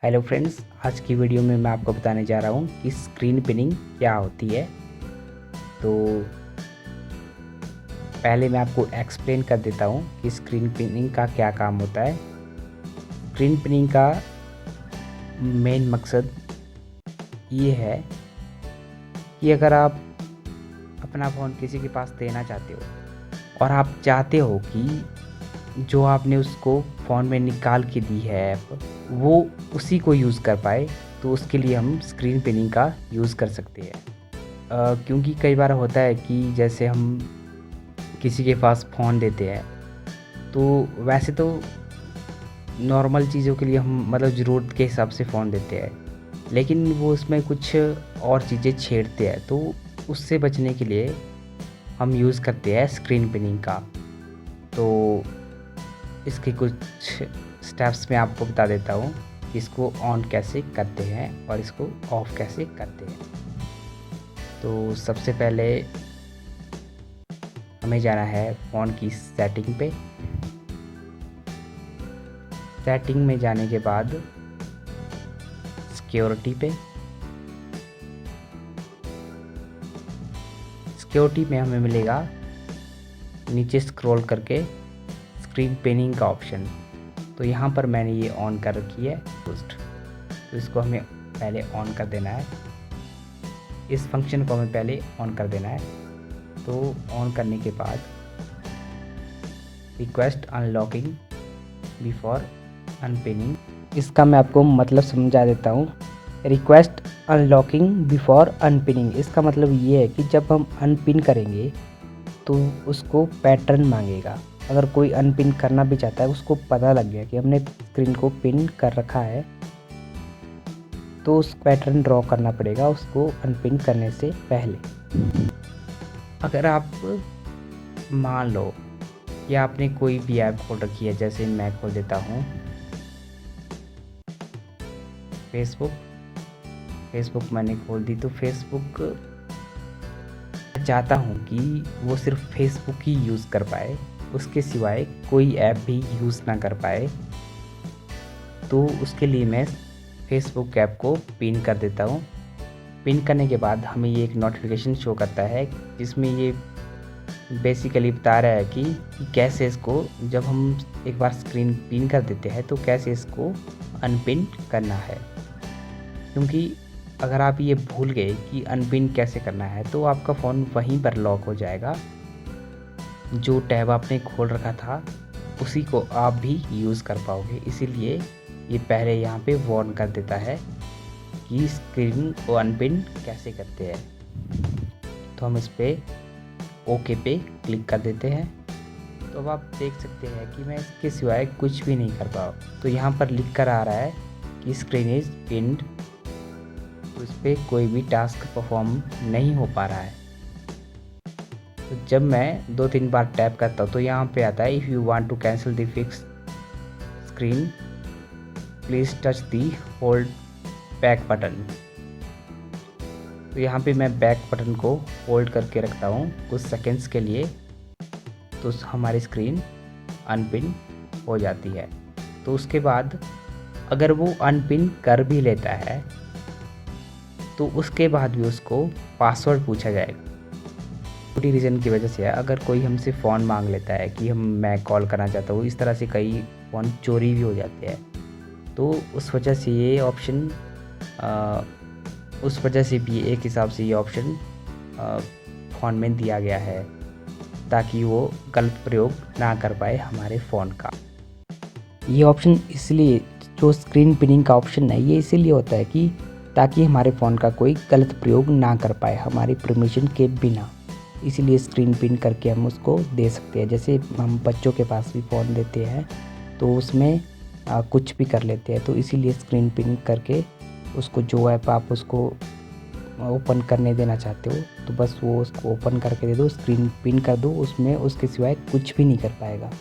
Hello friends, आज की video में मैं आपको बताने जा रहा हूँ कि स्क्रीन पिनिंग क्या होती है। तो पहले मैं आपको एक्सप्लेन कर देता हूँ कि स्क्रीन पिनिंग का क्या काम होता है। स्क्रीन पिनिंग का मेन मकसद ये है कि अगर आप अपना फ़ोन किसी के पास देना चाहते हो और आप चाहते हो कि जो आपने उसको फ़ोन में निकाल के दी है ऐप, वो उसी को यूज़ कर पाए, तो उसके लिए हम स्क्रीन पिनिंग का यूज़ कर सकते हैं। क्योंकि कई बार होता है कि जैसे हम किसी के पास फ़ोन देते हैं, तो वैसे तो नॉर्मल चीज़ों के लिए हम मतलब ज़रूरत के हिसाब से फ़ोन देते हैं, लेकिन वो उसमें कुछ और चीज़ें छेड़ते हैं, तो उससे बचने के लिए हम यूज़ करते हैं स्क्रीन पिनिंग का। तो इसके कुछ स्टेप्स मैं आपको बता देता हूँ कि इसको ऑन कैसे करते हैं और इसको ऑफ़ कैसे करते हैं। तो सबसे पहले हमें जाना है फ़ोन की सेटिंग पे। सेटिंग में जाने के बाद सिक्योरिटी पे। सिक्योरिटी में हमें मिलेगा नीचे स्क्रॉल करके स्क्रीन पिनिंग का ऑप्शन। तो यहाँ पर मैंने ये ऑन कर रखी है पोस्ट, तो इसको हमें पहले ऑन कर देना है। इस फंक्शन को हमें पहले ऑन कर देना है। तो ऑन करने के बाद रिक्वेस्ट अनलॉकिंग बिफोर अनपिनिंग, इसका मैं आपको मतलब समझा देता हूँ। रिक्वेस्ट अनलॉकिंग बिफोर अनपिनिंग, इसका मतलब ये है कि जब हम अनपिन करेंगे तो उसको पैटर्न मांगेगा। अगर कोई अनपिन करना भी चाहता है, उसको पता लग गया कि हमने स्क्रीन को पिन कर रखा है, तो उस पैटर्न ड्रॉ करना पड़ेगा उसको अनपिन करने से पहले। अगर आप मान लो कि आपने कोई भी ऐप खोल रखी है, जैसे मैं खोल देता हूँ फेसबुक मैंने खोल दी। तो फेसबुक चाहता हूँ कि वो सिर्फ फेसबुक ही यूज़ कर पाए, उसके सिवाय कोई ऐप भी यूज़ ना कर पाए। तो उसके लिए मैं फेसबुक ऐप को पिन कर देता हूँ। पिन करने के बाद हमें ये एक नोटिफिकेशन शो करता है, जिसमें ये बेसिकली बता रहा है कि कैसे इसको, जब हम एक बार स्क्रीन पिन कर देते हैं, तो कैसे इसको अनपिन करना है। क्योंकि अगर आप ये भूल गए कि अनपिन कैसे करना है, तो आपका फ़ोन वहीं पर लॉक हो जाएगा। जो टैब आपने खोल रखा था उसी को आप भी यूज़ कर पाओगे। इसीलिए ये पहले यहाँ पे वार्न कर देता है कि स्क्रीन को अनपिन कैसे करते हैं। तो हम इस पर ओके पे क्लिक कर देते हैं। तो अब आप देख सकते हैं कि मैं इसके सिवाय कुछ भी नहीं कर पाऊँ। तो यहाँ पर लिख कर आ रहा है कि स्क्रीन इज़ पिन्ड, तो इस पर कोई भी टास्क परफॉर्म नहीं हो पा रहा है। तो जब मैं 2-3 बार टैप करता हूँ, तो यहाँ पे आता है if you want to cancel the fix screen please touch the hold back button. तो यहाँ पे मैं बैक बटन को होल्ड करके रखता हूँ कुछ सेकेंड्स के लिए, तो हमारी स्क्रीन अनपिन हो जाती है। तो उसके बाद अगर वो अनपिन कर भी लेता है, तो उसके बाद भी उसको पासवर्ड पूछा जाएगा। छोटी रीज़न की वजह से है, अगर कोई हमसे फ़ोन मांग लेता है कि मैं कॉल करना चाहता हूँ, इस तरह से कई फ़ोन चोरी भी हो जाते हैं। तो उस वजह से ये ऑप्शन उस वजह से भी एक हिसाब से ये ऑप्शन फ़ोन में दिया गया है, ताकि वो गलत प्रयोग ना कर पाए हमारे फ़ोन का। ये ऑप्शन इसलिए, जो स्क्रीन पिनिंग का ऑप्शन है, ये इसीलिए होता है कि ताकि हमारे फ़ोन का कोई गलत प्रयोग ना कर पाए हमारी परमिशन के बिना। इसीलिए स्क्रीन पिन करके हम उसको दे सकते हैं। जैसे हम बच्चों के पास भी फ़ोन देते हैं, तो उसमें कुछ भी कर लेते हैं, तो इसीलिए स्क्रीन पिन करके उसको, जो ऐप आप उसको ओपन करने देना चाहते हो, तो बस वो उसको ओपन करके दे दो, स्क्रीन पिन कर दो, उसमें उसके सिवाय कुछ भी नहीं कर पाएगा।